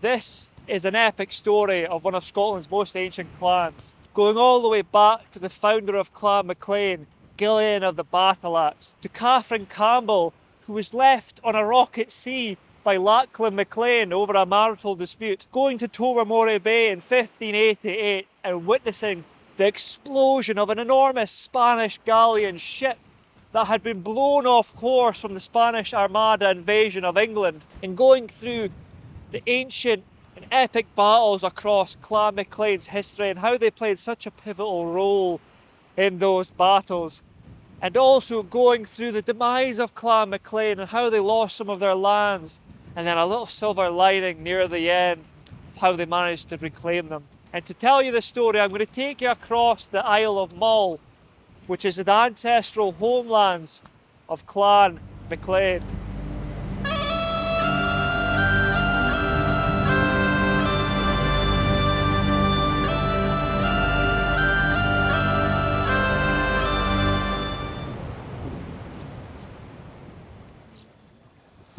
This is an epic story of one of Scotland's most ancient clans, going all the way back to the founder of Clan MacLean, Gillean of the Battle-Axe, to Catherine Campbell, who was left on a rock at sea by Lachlan MacLean over a marital dispute, going to Tobermory Bay in 1588 and witnessing the explosion of an enormous Spanish galleon ship that had been blown off course from the Spanish Armada invasion of England, and going through the ancient and epic battles across Clan MacLean's history and how they played such a pivotal role in those battles, and also going through the demise of Clan MacLean and how they lost some of their lands, and then a little silver lining near the end of how they managed to reclaim them. And to tell you the story, I'm going to take you across the Isle of Mull, which is the ancestral homelands of Clan MacLean.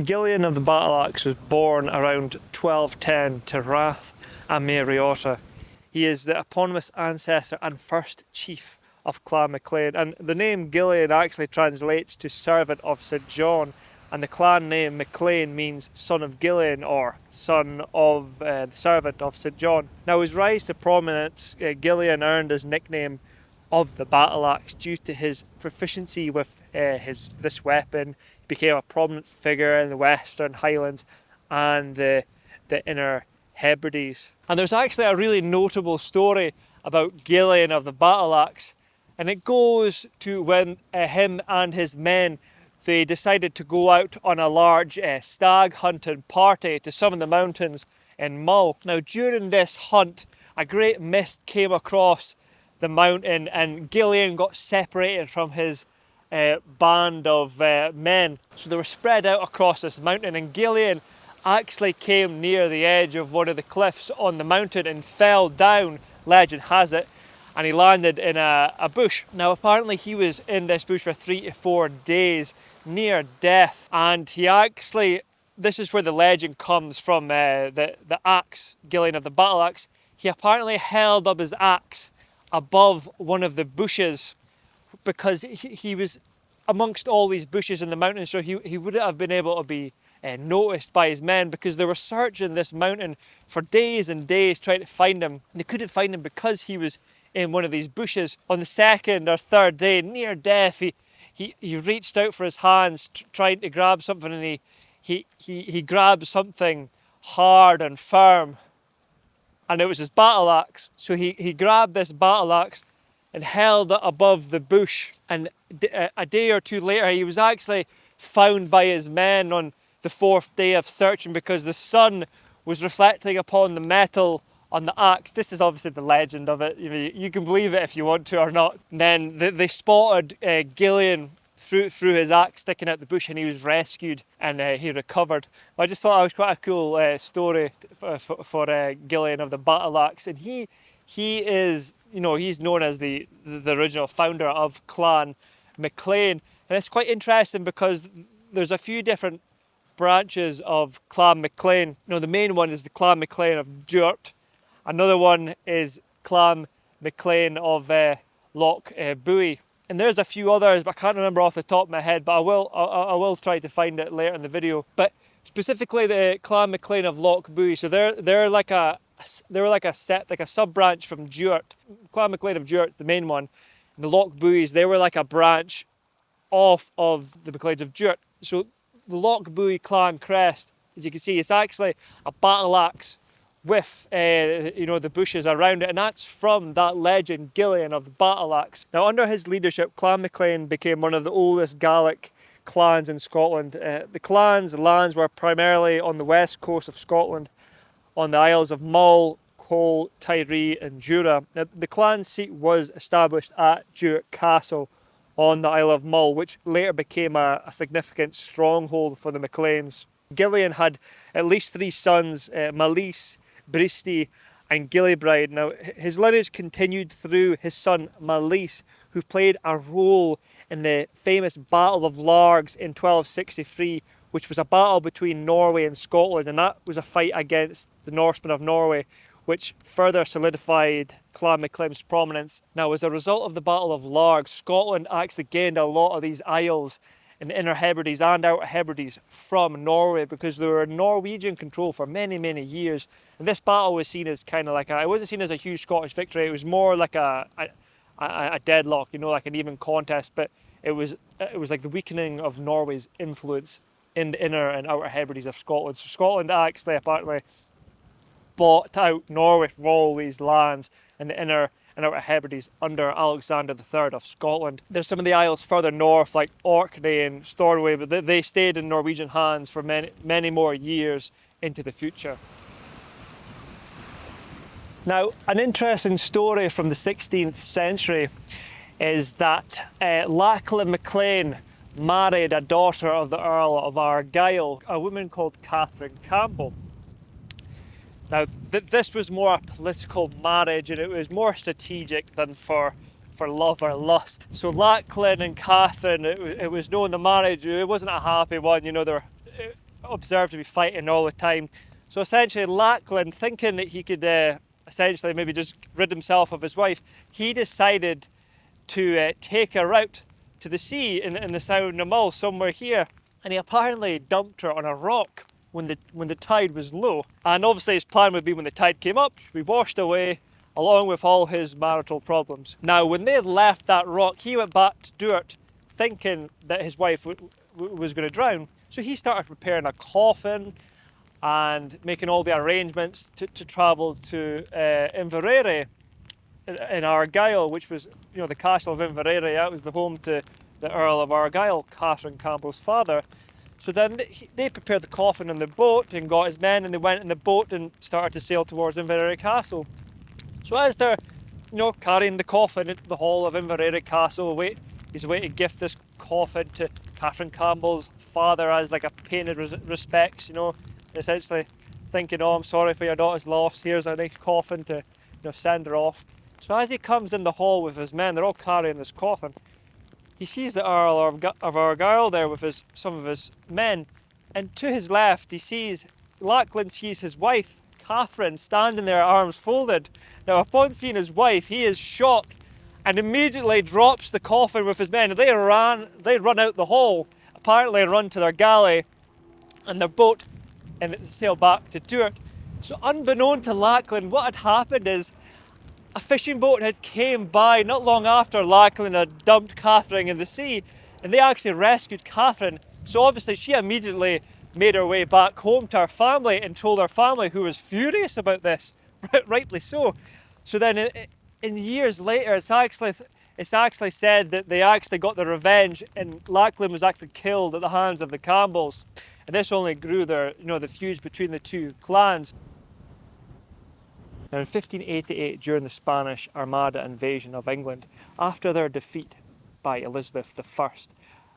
Gillean of the Battle-Axe was born around 1210 to Rath and Mariota. He is the eponymous ancestor and first chief of Clan MacLean, and the name Gillean actually translates to servant of St John, and the clan name MacLean means son of Gillean or son of the servant of St John. Now, his rise to prominence, Gillean earned his nickname of the Battle-Axe due to his proficiency with this weapon. He became a prominent figure in the Western Highlands and the Inner Hebrides. And there's actually a really notable story about Gillhean of the Battle-Axe, and it goes to when him and his men, they decided to go out on a large stag hunting party to some of the mountains in Mull. Now, during this hunt, a great mist came across the mountain and Gillhean got separated from his band of men. So they were spread out across this mountain, and Gillhean actually came near the edge of one of the cliffs on the mountain and fell down, legend has it, and he landed in a bush. Now, apparently he was in this bush for 3 to 4 days, near death, and he actually, this is where the legend comes from, the axe, Gillhean of the Battle-Axe. He apparently held up his axe above one of the bushes because he was amongst all these bushes in the mountain, so he wouldn't have been able to be noticed by his men, because they were searching this mountain for days and days trying to find him. And they couldn't find him because he was in one of these bushes. On the second or third day, near death, he reached out for his hands trying to grab something, and he grabbed something hard and firm, and it was his battle-axe. So he grabbed this battle-axe and held it above the bush, and a day or two later he was actually found by his men on the 4th day of searching because the sun was reflecting upon the metal on the axe. This is obviously the legend of it. You can believe it if you want to or not. And then they spotted Gillhean through his axe sticking out the bush, and he was rescued and he recovered. I just thought that was quite a cool story for Gillhean of the Battle-Axe, and he is, he's known as the original founder of Clan MacLean. And it's quite interesting because there's a few different branches of Clan MacLean. The main one is the Clan MacLean of Duart. Another one is Clan MacLean of Loch Buie. And there's a few others, but I can't remember off the top of my head, but I will try to find it later in the video. But specifically the Clan MacLean of Loch Buie, so they're like a sub-branch from Duart. Clan MacLean of Duart's the main one, and the Loch Buies, they were like a branch off of the MacLeans of Duart. So the Loch Buie clan crest, as you can see, it's actually a battle-axe with the bushes around it, and that's from that legend Gillhean of the Battle-Axe. Now, under his leadership, Clan MacLean became one of the oldest Gaelic clans in Scotland. The clan's lands were primarily on the west coast of Scotland, on the Isles of Mull, Cole, Tiree and Jura. Now, the clan seat was established at Duart Castle on the Isle of Mull, which later became a significant stronghold for the MacLeans. Gillean had at least 3 sons, Malise, Bristy and Gillebride. Now, his lineage continued through his son Malise, who played a role in the famous Battle of Largs in 1263, which was a battle between Norway and Scotland, and that was a fight against the Norsemen of Norway, which further solidified Clan MacLean's prominence. Now, as a result of the Battle of Larg, Scotland actually gained a lot of these isles in the Inner Hebrides and Outer Hebrides from Norway, because they were in Norwegian control for many, many years. And this battle was seen as kind of like it wasn't seen as a huge Scottish victory, it was more like a deadlock, you know, like an even contest, but it was like the weakening of Norway's influence in the Inner and Outer Hebrides of Scotland. So Scotland actually apparently bought out Norway from all these lands in the Inner and Outer Hebrides under Alexander III of Scotland. There's some of the isles further north, like Orkney and Stornoway, but they stayed in Norwegian hands for many, many more years into the future. Now, an interesting story from the 16th century is that Lachlan MacLean married a daughter of the Earl of Argyll, a woman called Catherine Campbell. Now, this was more a political marriage, and it was more strategic than for love or lust. So Lachlan and Katherine, it was known the marriage, it wasn't a happy one, you know, they were observed to be fighting all the time. So essentially Lachlan, thinking that he could essentially maybe just rid himself of his wife, he decided to take her out to the sea in the Isle of Mull, somewhere here, and he apparently dumped her on a rock when the tide was low. And obviously his plan would be when the tide came up, she'd be washed away along with all his marital problems. Now, when they left that rock, he went back to Duart thinking that his wife was going to drown. So he started preparing a coffin and making all the arrangements to travel to Inveraray in Argyll, which was, you know, the castle of Inveraray. That was the home to the Earl of Argyll, Catherine Campbell's father. So then they prepared the coffin in the boat and got his men, and they went in the boat and started to sail towards Inveraray Castle. So as they're, you know, carrying the coffin into the hall of Inveraray Castle, he's away to gift this coffin to Catherine Campbell's father as like a painted respects, you know, essentially thinking, oh, I'm sorry for your daughter's loss, here's a nice coffin to, you know, send her off. So as he comes in the hall with his men, they're all carrying this coffin, he sees the Earl of Argyll there with some of his men, and to his left Lachlan sees his wife, Katherine, standing there, arms folded. Now, upon seeing his wife, he is shocked and immediately drops the coffin with his men. They run out the hall, apparently run to their galley and their boat, and sail back to Duart. So unbeknown to Lachlan, what had happened is a fishing boat had came by not long after Lachlan had dumped Katherine in the sea, and they actually rescued Katherine. So obviously she immediately made her way back home to her family and told her family, who was furious about this, rightly so. So then in years later, it's actually said that they actually got the revenge, and Lachlan was actually killed at the hands of the Campbells. And this only grew the feuds between the two clans. Now in 1588, during the Spanish Armada invasion of England, after their defeat by Elizabeth I,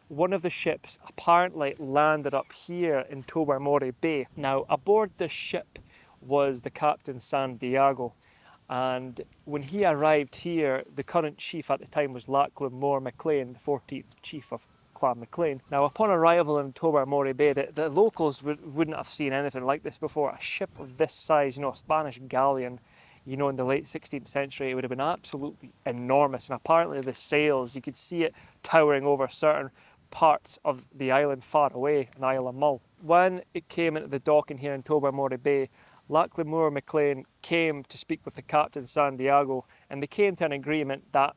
one of the ships apparently landed up here in Tobermory Bay. Now, aboard this ship was the Captain Santiago, and when he arrived here, the current chief at the time was Lachlan MacLean, the 14th chief of Clan MacLean. Now, upon arrival in Tobermory Bay, the locals wouldn't have seen anything like this before. A ship of this size, you know, a Spanish galleon, you know, in the late 16th century, it would have been absolutely enormous. And apparently the sails, you could see it towering over certain parts of the island far away, in Isle of Mull. When it came into the docking here in Tobermory Bay, Lachlan MacLean came to speak with the Captain Santiago, and they came to an agreement that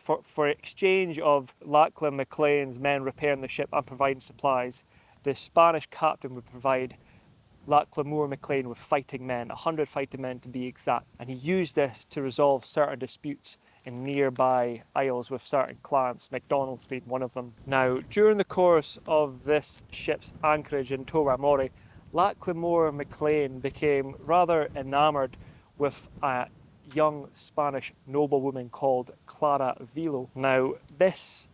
for exchange of Lachlan MacLean's men repairing the ship and providing supplies, the Spanish captain would provide Lachlan MacLean with fighting men, 100 fighting men to be exact, and he used this to resolve certain disputes in nearby isles with certain clans, MacDonald's being one of them. Now, during the course of this ship's anchorage in Tobermory, Lachlan MacLean became rather enamoured with a young Spanish noblewoman called Clara Vilo. Now, this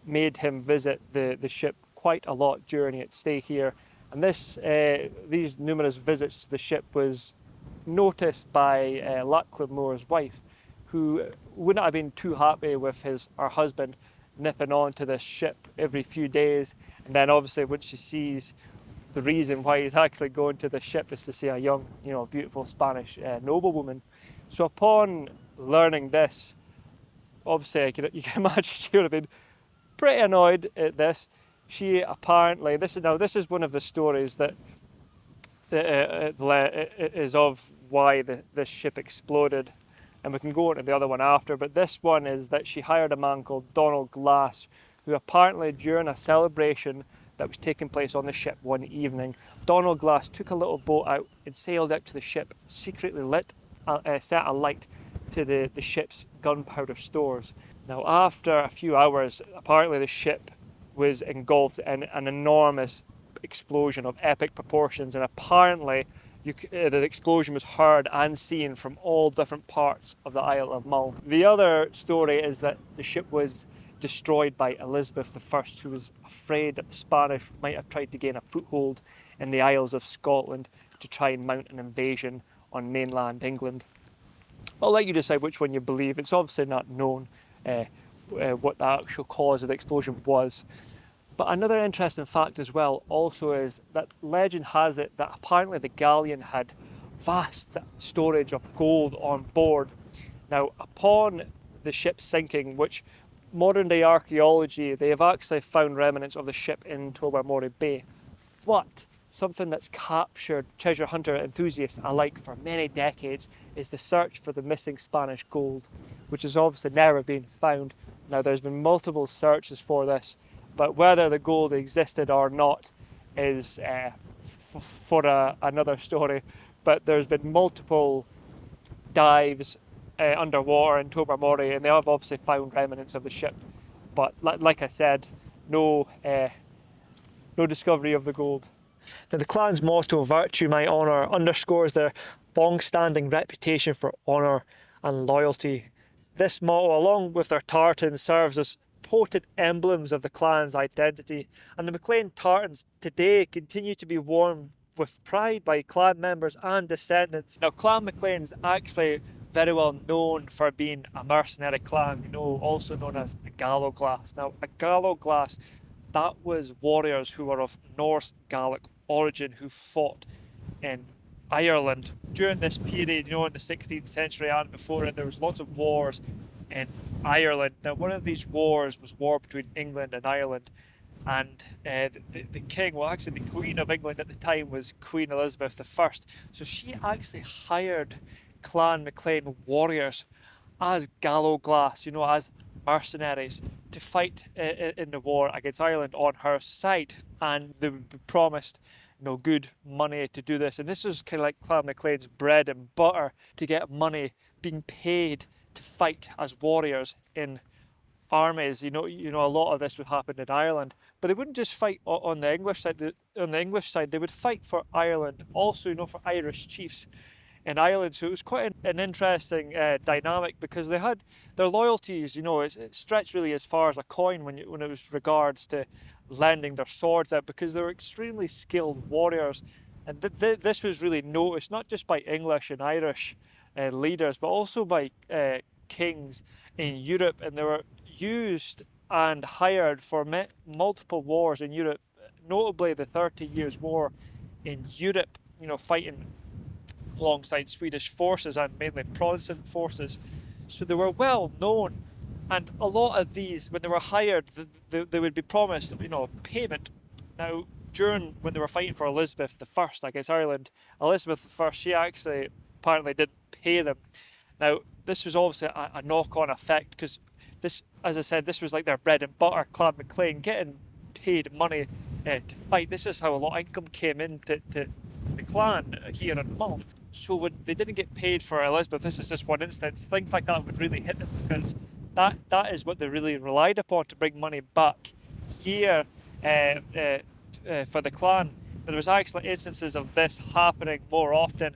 made him visit the ship quite a lot during its stay here, and these numerous visits to the ship was noticed by Lachlan wife, who wouldn't have been too happy with her husband nipping on to this ship every few days And then obviously when she sees the reason why he's actually going to the ship is to see a young, beautiful Spanish noblewoman. So upon learning this, obviously you can imagine she would have been pretty annoyed at this. She apparently, this is one of the stories that is of why this ship exploded, and we can go into the other one after, but this one is that she hired a man called Donald Glass, who apparently during a celebration that was taking place on the ship one evening, Donald Glass took a little boat out and sailed out to the ship, secretly set a light to the ship's gunpowder stores. Now after a few hours, apparently the ship was engulfed in an enormous explosion of epic proportions, and apparently the explosion was heard and seen from all different parts of the Isle of Mull. The other story is that the ship was destroyed by Elizabeth I, who was afraid that the Spanish might have tried to gain a foothold in the Isles of Scotland to try and mount an invasion on mainland England. I'll let you decide which one you believe. It's obviously not known what the actual cause of the explosion was. But another interesting fact as well also is that legend has it that apparently the galleon had vast storage of gold on board. Now, upon the ship sinking, which modern day archaeology, they have actually found remnants of the ship in Tobermory Bay. But something that's captured treasure hunter enthusiasts alike for many decades is the search for the missing Spanish gold, which has obviously never been found. Now, there's been multiple searches for this, but whether the gold existed or not is for another story. But there's been multiple dives underwater in Tobermory, and they have obviously found remnants of the ship. But like I said, no discovery of the gold. Now, the clan's motto, "Virtue My Honour," underscores their long-standing reputation for honour and loyalty. This motto, along with their tartans, serves as potent emblems of the clan's identity, and the MacLean tartans today continue to be worn with pride by clan members and descendants. Now, Clan MacLean's actually very well known for being a mercenary clan, also known as a galloglass. Now, a galloglass, that was warriors who were of Norse Gaelic origin who fought in Ireland during this period, in the 16th century and before it. There was lots of wars in Ireland. Now, one of these wars was war between England and Ireland, and the king, well, actually the Queen of England at the time was Queen Elizabeth I. So she actually hired Clan MacLean warriors as galloglass, as mercenaries to fight in the war against Ireland on her side, and they would be promised good money to do this. And this was kind of like Clan MacLean's bread and butter, to get money, being paid to fight as warriors in armies. A lot of this would happen in Ireland, but they wouldn't just fight on the English side. On the English side, they would fight for Ireland, also for Irish chiefs in Ireland. So it was quite an interesting dynamic, because they had their loyalties, it stretched really as far as a coin when it was regards to lending their swords out, because they were extremely skilled warriors. And this was really noticed not just by English and Irish leaders, but also by kings in Europe, and they were used and hired for multiple wars in Europe, notably the 30 Years' War in Europe, fighting alongside Swedish forces and mainly Protestant forces. So they were well known, and a lot of these, when they were hired, they would be promised payment. Now, when they were fighting for Elizabeth I against Ireland, Elizabeth I, she actually apparently didn't pay them. Now, this was obviously a knock-on effect, because this, as I said, this was like their bread and butter, Clan MacLean, getting paid money to fight. This is how a lot of income came into the clan here in Mull. So when they didn't get paid for Elizabeth, this is just one instance, things like that would really hit them, because that is what they really relied upon to bring money back here for the clan. There was actually instances of this happening more often,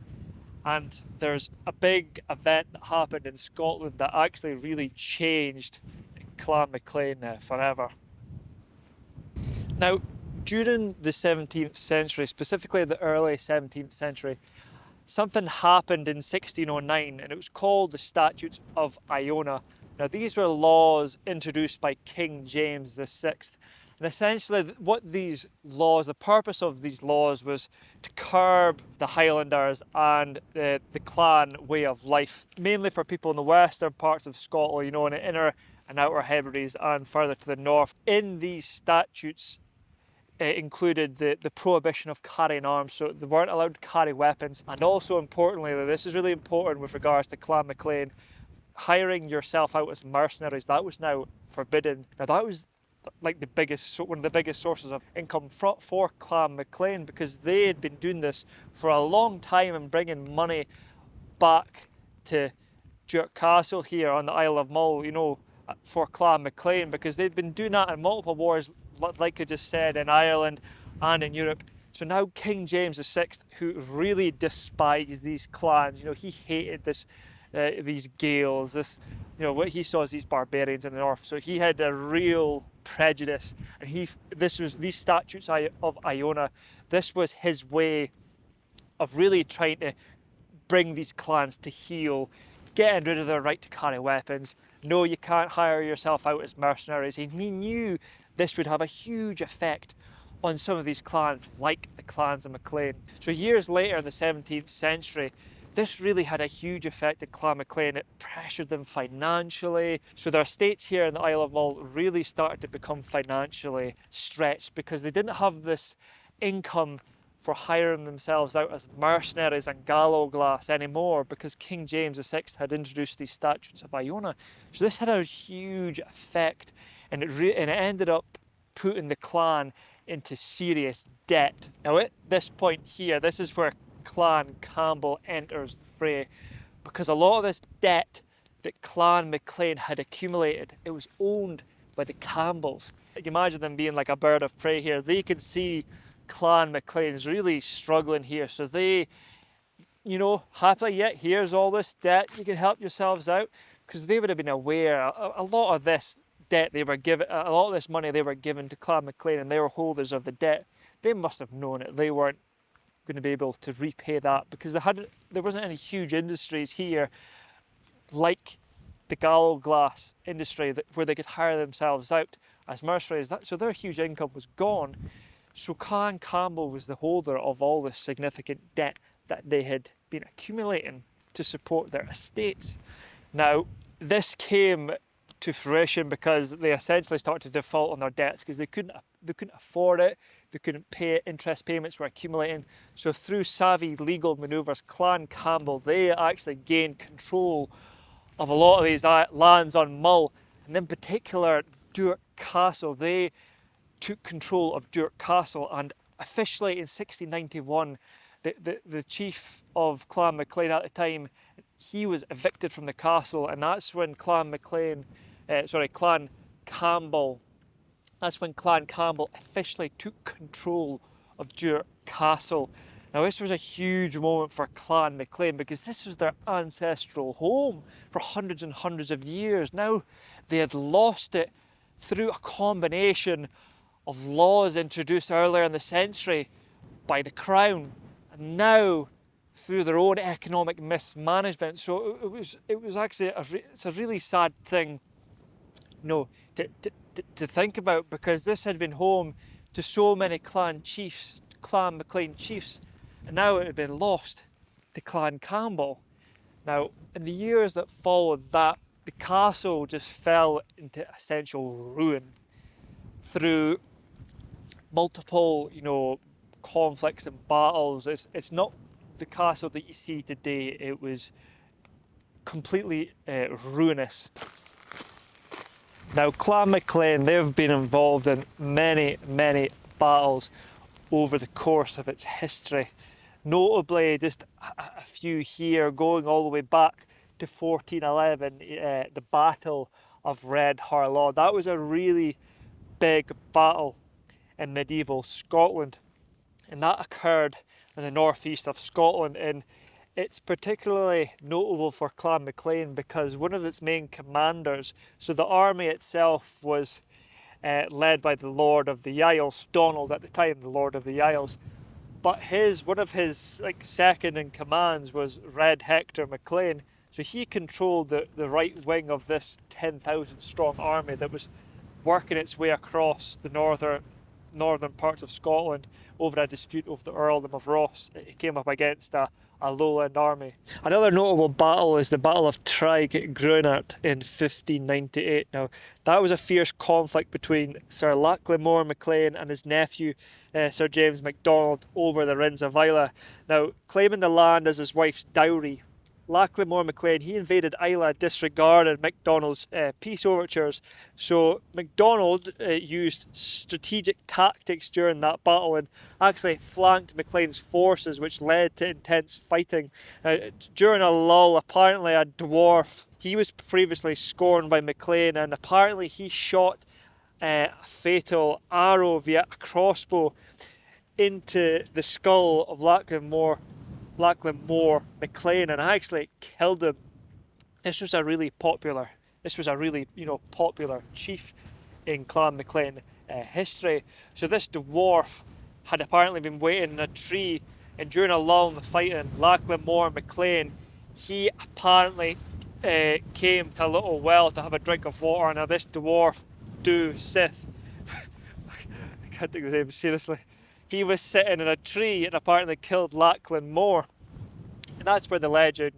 and there's a big event that happened in Scotland that actually really changed Clan MacLean forever. Now, during the 17th century, specifically the early 17th century, something happened in 1609, and it was called the Statutes of Iona. Now, these were laws introduced by King James VI, And essentially what these laws, the purpose of these laws was to curb the Highlanders and the clan way of life, mainly for people in the western parts of Scotland, you know, in the inner and outer Hebrides and further to the north. In these statutes, it included the prohibition of carrying arms, so they weren't allowed to carry weapons. And also importantly, this is really important with regards to Clan MacLean, hiring yourself out as mercenaries, that was now forbidden. Now that was like one of the biggest sources of income for Clan MacLean, because they had been doing this for a long time and bringing money back to Duart Castle here on the Isle of Mull, you know, for Clan MacLean, because they'd been doing that in multiple wars, like I just said, in Ireland and in Europe. So now King James VI, who really despised these clans, you know, he hated these Gaels, you know, what he saw as these barbarians in the north. So he had a real prejudice, and these statutes of Iona, this was his way of really trying to bring these clans to heel, getting rid of their right to carry weapons. No, you can't hire yourself out as mercenaries. He knew this would have a huge effect on some of these clans, like the clans of MacLean. So years later in the 17th century, this really had a huge effect on Clan MacLean. It pressured them financially. So their estates here in the Isle of Mull really started to become financially stretched, because they didn't have this income for hiring themselves out as mercenaries and gallows glass anymore, because King James VI had introduced these statutes of Iona. So this had a huge effect, and it ended up putting the clan into serious debt. Now at this point here, this is where Clan Campbell enters the fray, because a lot of this debt that Clan MacLean had accumulated, it was owned by the Campbells. You can imagine them being like a bird of prey here. They could see Clan MacLean's really struggling here, so they, you know, happily, yeah, here's all this debt, you can help yourselves out, because they would have been aware a lot of this debt they were given, a lot of this money they were given to Clan MacLean, and they were holders of the debt. They must have known it. They weren't going to be able to repay that, because there wasn't any huge industries here like the gallows glass industry where they could hire themselves out as mercenaries. So their huge income was gone. So Clan Campbell was the holder of all this significant debt that they had been accumulating to support their estates. Now, this came to fruition because they essentially started to default on their debts, because they couldn't afford it, they couldn't pay it, interest payments were accumulating. So through savvy legal manoeuvres, Clan Campbell, they actually gained control of a lot of these lands on Mull, and in particular Duart Castle. They took control of Duart Castle, and officially in 1691, the chief of Clan MacLean at the time, he was evicted from the castle, and that's when Clan Campbell, that's when Clan Campbell officially took control of Duart Castle. Now this was a huge moment for Clan MacLean, because this was their ancestral home for hundreds and hundreds of years. Now they had lost it through a combination of laws introduced earlier in the century by the Crown, and now through their own economic mismanagement. So it was actually it's a really sad thing, you know, to think about, because this had been home to so many Clan MacLean chiefs, and now it had been lost to Clan Campbell. Now, in the years that followed that, the castle just fell into essential ruin through multiple, you know, conflicts and battles. It's not the castle that you see today. It was completely ruinous. Now, Clan MacLean, they've been involved in many, many battles over the course of its history. Notably, just a few here, going all the way back to 1411, the Battle of Red Harlaw. That was a really big battle in medieval Scotland, and that occurred in the northeast of Scotland, and it's particularly notable for Clan MacLean because one of its main commanders, so the army itself was led by the Lord of the Isles, Donald at the time, the Lord of the Isles, but one of his second in commands was Red Hector MacLean. So he controlled the right wing of this 10,000 strong army that was working its way across the northern parts of Scotland over a dispute over the earldom of Ross. It came up against a lowland army. Another notable battle is the Battle of Treig Gruinart in 1598. Now, that was a fierce conflict between Sir Lachlan MacLean and his nephew, Sir James MacDonald, over the Rins of Islay. Now, claiming the land as his wife's dowry, Lachlan MacLean, he invaded Islay, disregarded MacDonald's peace overtures. So MacDonald used strategic tactics during that battle and actually flanked MacLean's forces, which led to intense fighting. During a lull, apparently a dwarf, he was previously scorned by MacLean, and apparently he shot a fatal arrow via a crossbow into the skull of Lachlan MacLean, and actually killed him. This was a really popular chief in Clan MacLean history. So this dwarf had apparently been waiting in a tree, and during a lull in the fighting, Lachlan MacLean, he apparently came to a little well to have a drink of water. Now this dwarf, Sith, I can't take his name seriously, he was sitting in a tree and apparently killed Lachlan More. And that's where the legend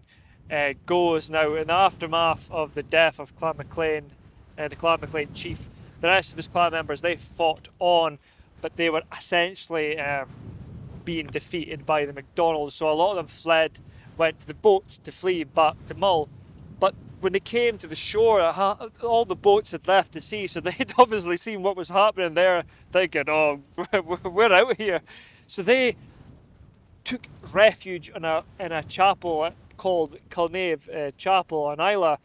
goes. Now, in the aftermath of the death of Clan MacLean, the Clan MacLean chief, the rest of his clan members, they fought on, but they were essentially being defeated by the MacDonalds. So a lot of them fled, went to the boats to flee back to Mull. But when they came to the shore, all the boats had left the sea, so they'd obviously seen what was happening there, thinking, oh, we're out of here. So they took refuge in a chapel called Kilnave Chapel on Islay.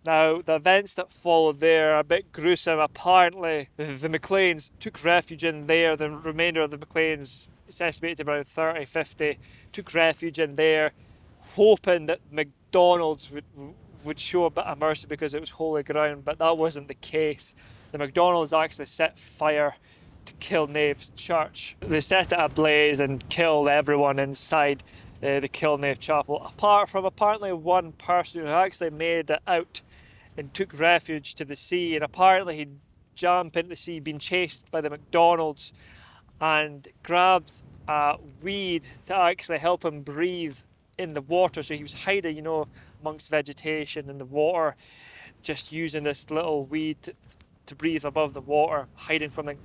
Now, the events that followed there are a bit gruesome. Apparently, the MacLeans took refuge in there. The remainder of the MacLeans, it's estimated around 30, 50, took refuge in there, hoping that MacDonald's would show a bit of mercy because it was holy ground, but that wasn't the case. The MacDonalds actually set fire to Kilnave's church. They set it ablaze and killed everyone inside the Kilnave chapel, apart from apparently one person who actually made it out and took refuge to the sea, and apparently he'd jumped into the sea, been chased by the MacDonalds, and grabbed a weed to actually help him breathe in the water. So he was hiding, amongst vegetation in the water, just using this little weed to breathe above the water, hiding from the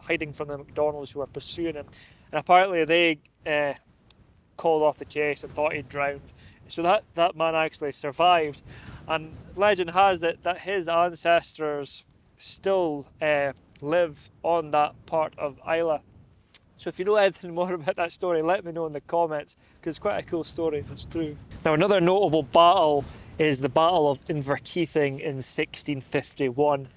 MacDonalds who were pursuing him. And apparently they called off the chase and thought he'd drowned. So that man actually survived, and legend has it that his ancestors still live on that part of Islay. So if you know anything more about that story, let me know in the comments, because it's quite a cool story if it's true. Now, another notable battle is the Battle of Inverkeithing in 1651.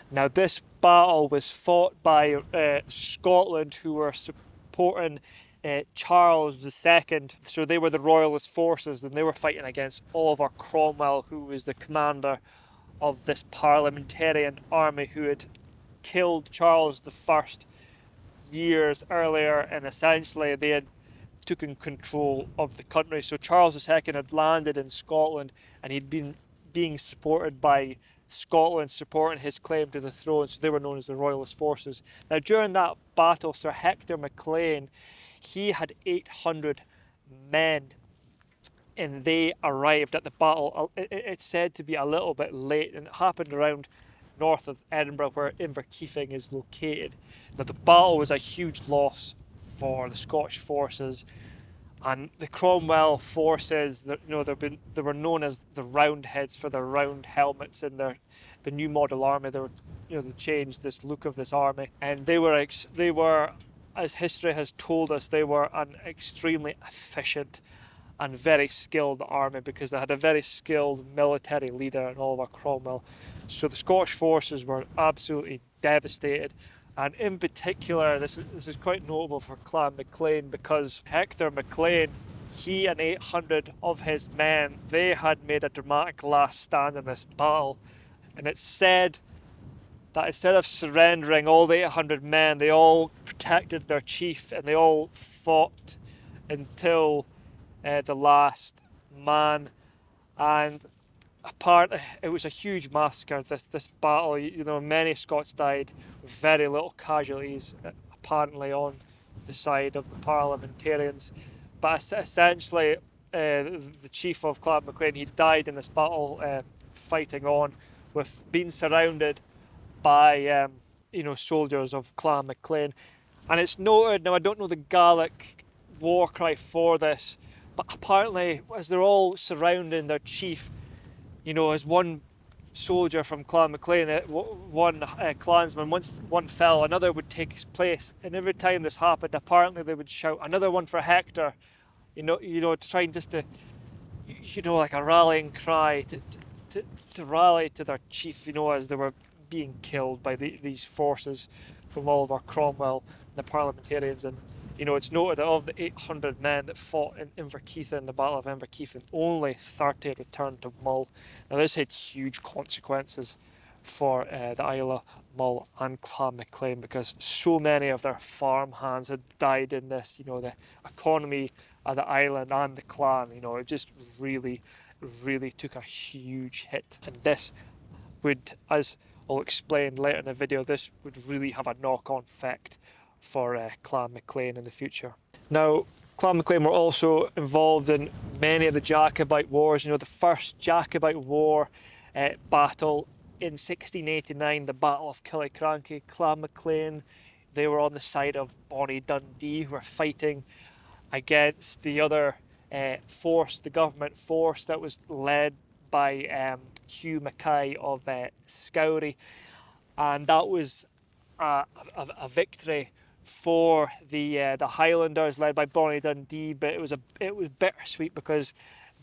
Now, this battle was fought by Scotland, who were supporting Charles II. So they were the royalist forces, and they were fighting against Oliver Cromwell, who was the commander of this parliamentarian army who had killed Charles I years earlier, and essentially they had taken control of the country. So Charles II had landed in Scotland, and he'd been being supported by Scotland, supporting his claim to the throne. So they were known as the royalist forces. Now, during that battle, Sir Hector MacLean, he had 800 men, and they arrived at the battle. It's said to be a little bit late, and it happened around north of Edinburgh, where Inverkeithing is located. Now, the battle was a huge loss for the Scottish forces, and the Cromwell forces, they were known as the Roundheads for their round helmets and the new model army. They changed this look of this army, and they were, as history has told us, they were an extremely efficient and very skilled army, because they had a very skilled military leader in Oliver Cromwell. So the Scottish forces were absolutely devastated, and in particular, this is quite notable for Clan MacLean, because Hector MacLean, he and 800 of his men, they had made a dramatic last stand in this battle, and it's said that instead of surrendering all the 800 men, they all protected their chief, and they all fought until the last man. And apart, it was a huge massacre. This battle, many Scots died, with very little casualties, apparently on the side of the parliamentarians. But essentially, the chief of Clan MacLean, he died in this battle, fighting on, with being surrounded by soldiers of Clan MacLean. And it's noted, now I don't know the Gaelic war cry for this, but apparently as they're all surrounding their chief, as one soldier from Clan MacLean, one clansman, once one fell, another would take his place. And every time this happened, apparently they would shout, "Another one for Hector," to try and just to, like a rallying cry to rally to their chief, as they were being killed by these forces from Oliver Cromwell and the parliamentarians. And it's noted that of the 800 men that fought in Inverkeith, in the Battle of Inverkeith, only 30 returned to Mull. Now this had huge consequences for the Isle of Mull and Clan MacLean, because so many of their farm hands had died in this. The economy of the island and the clan, it just really, really took a huge hit. And this would, as I'll explain later in the video, this would really have a knock-on effect for Clan MacLean in the future. Now, Clan MacLean were also involved in many of the Jacobite wars. The first Jacobite war battle in 1689, the Battle of Killiecrankie. Clan MacLean, they were on the side of Bonnie Dundee, who were fighting against the other force, the government force that was led by Hugh Mackay of Scourie, and that was a victory for the Highlanders led by Bonnie Dundee. But it was bittersweet, because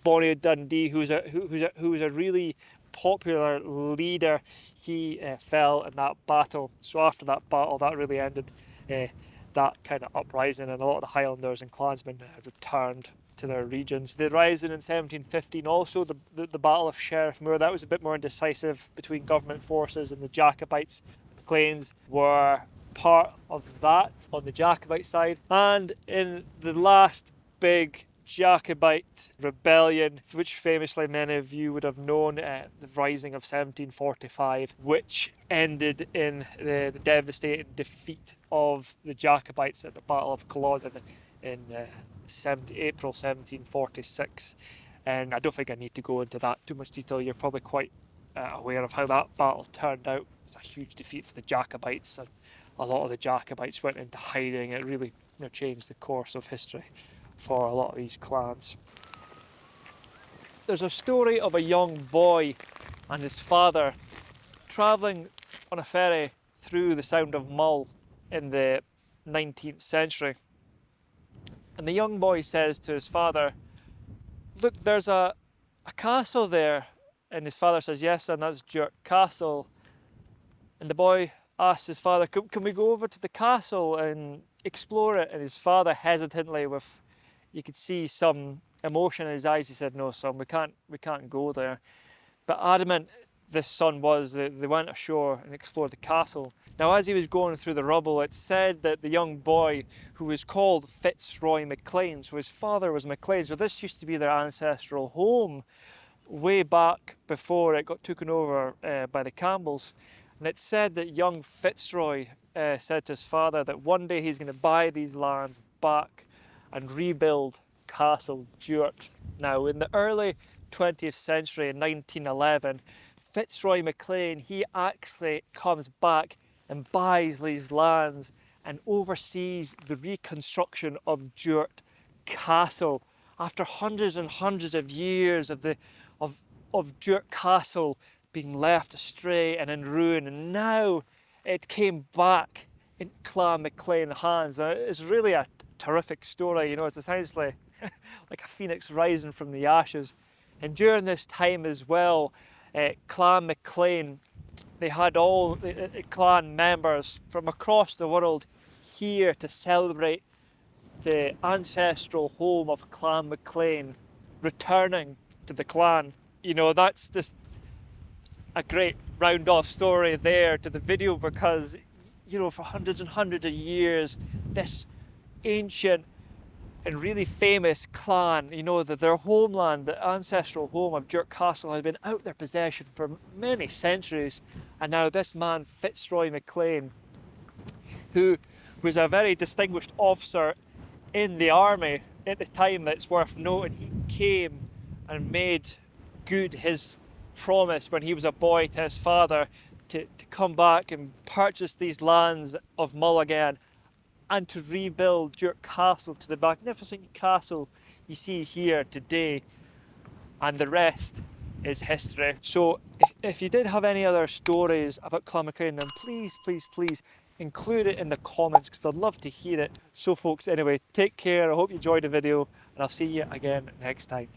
Bonnie Dundee, who was a really popular leader, he fell in that battle. So after that battle, that really ended that kind of uprising, and a lot of the Highlanders and clansmen returned to their regions. The rising in 1715, also the Battle of Sheriff Moor, that was a bit more indecisive between government forces and the Jacobites. The MacLeans were part of that on the Jacobite side. And in the last big Jacobite rebellion, which famously many of you would have known, the Rising of 1745, which ended in the devastating defeat of the Jacobites at the Battle of Culloden in April 1746. And I don't think I need to go into that too much detail. You're probably quite aware of how that battle turned out. It was a huge defeat for the Jacobites, and a lot of the Jacobites went into hiding. It really changed the course of history for a lot of these clans. There's a story of a young boy and his father travelling on a ferry through the Sound of Mull in the 19th century. And the young boy says to his father, "Look, there's a castle there." And his father says, "Yes, son, that's Duart Castle." And the boy asks his father, can we go over to the castle and explore it? And his father hesitantly, with, you could see some emotion in his eyes, he said, "No, son, we can't go there." But adamant this son was, they went ashore and explored the castle. Now, as he was going through the rubble, it said that the young boy, who was called Fitzroy MacLean, so his father was MacLean, so this used to be their ancestral home way back before it got taken over by the Campbells. And it said that young Fitzroy said to his father that one day he's going to buy these lands back and rebuild Castle Duart. Now, in the early 20th century, in 1911, Fitzroy MacLean, he actually comes back and buys these lands and oversees the reconstruction of Duart Castle after hundreds and hundreds of years of Duart Castle being left astray and in ruin, and now it came back in Clan MacLean hands. Now, it's really a terrific story. It's essentially like a phoenix rising from the ashes. And during this time as well, Clan MacLean, they had all the clan members from across the world here to celebrate the ancestral home of Clan MacLean returning to the clan. That's just a great round-off story there to the video, because for hundreds and hundreds of years, this ancient and really famous clan, you know, that their homeland, the ancestral home of Duart Castle, has been out their possession for many centuries. And now this man, Fitzroy MacLean, who was a very distinguished officer in the army at the time, that's worth noting, he came and made good his promise when he was a boy to his father to come back and purchase these lands of Mull again and to rebuild Duart Castle to the magnificent castle you see here today, and the rest is history. So if you did have any other stories about Clan MacLean, then please include it in the comments, because I'd love to hear it. So folks, anyway, take care, I hope you enjoyed the video, and I'll see you again next time.